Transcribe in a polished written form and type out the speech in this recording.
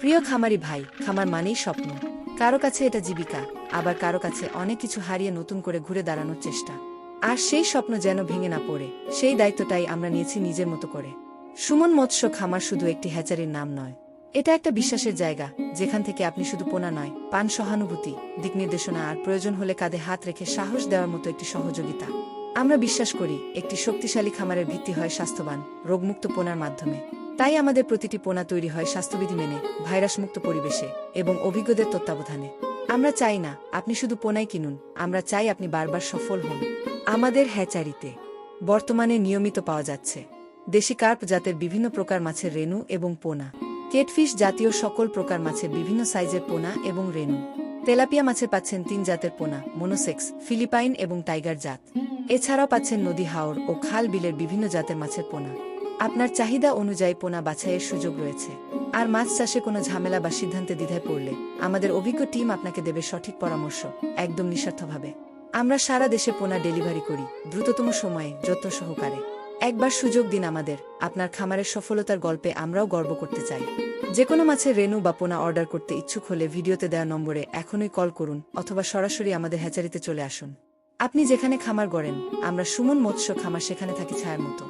প্রিয় খামারি ভাই, খামার মানেই স্বপ্ন। কারো কাছে এটা জীবিকা, আবার কারো কাছে অনেক কিছু হারিয়ে নতুন করে ঘুরে দাঁড়ানোর চেষ্টা। আর সেই স্বপ্ন যেন ভেঙে না পড়ে, সেই দায়িত্বটাই আমরা নিয়েছি নিজের মতো করে। সুমন মৎস্য খামার শুধু একটি হ্যাচারির নাম নয়, এটা একটা বিশ্বাসের জায়গা, যেখান থেকে আপনি শুধু পোনা নয়, পান সহানুভূতি, দিক নির্দেশনা আর প্রয়োজন হলে কাঁধে হাত রেখে সাহস দেওয়ার মতো একটি সহযোগিতা। আমরা বিশ্বাস করি, একটি শক্তিশালী খামারের ভিত্তি হয় স্বাস্থ্যবান, রোগমুক্ত পোনার মাধ্যমে। তাই আমাদের প্রতিটি পোনা তৈরি হয় স্বাস্থ্যবিধি মেনে, ভাইরাসমুক্ত পরিবেশে এবং অভিজ্ঞদের তত্ত্বাবধানে। আমরা চাই না আপনি শুধু পোনাই কিনুন, আমরা চাই আপনি বারবার সফল হন। আমাদের হ্যাচারিতে বর্তমানে নিয়মিত পাওয়া যাচ্ছে দেশি কার্প জাতের বিভিন্ন প্রকার মাছের রেণু এবং পোনা, কেটফিশ জাতীয় সকল প্রকার মাছের বিভিন্ন সাইজের পোনা এবং রেণু। তেলাপিয়া মাছের পাচ্ছেন 3 জাতের পোনা, মোনোসেক্স, ফিলিপাইন এবং টাইগার জাত। এছাড়াও পাচ্ছেন নদী হাওর ও খাল বিলের বিভিন্ন জাতের মাছের পোনা। আপনার চাহিদা অনুযায়ী পোনা বাছাইয়ের সুযোগ রয়েছে। আর মাছ চাষে কোনো ঝামেলা বা সিদ্ধান্তে দ্বিধায় পড়লে আমাদের অভিজ্ঞ টিম আপনাকে দেবে সঠিক পরামর্শ, একদম নিঃস্বার্থভাবে। আমরা সারা দেশে পোনা ডেলিভারি করি, দ্রুততম সময়ে, যত্ন সহকারে। একবার সুযোগ দিন আমাদের, আপনার খামারের সফলতার গল্পে আমরাও গর্ব করতে চাই। যে কোনো মাছের রেণু বা পোনা অর্ডার করতে ইচ্ছুক হলে ভিডিওতে দেওয়া নম্বরে এখনই কল করুন অথবা সরাসরি আমাদের হ্যাচারিতে চলে আসুন। আপনি যেখানে খামার গড়েন, আমরা সুমন মৎস্য খামার সেখানে থাকি ছায়ার মতো।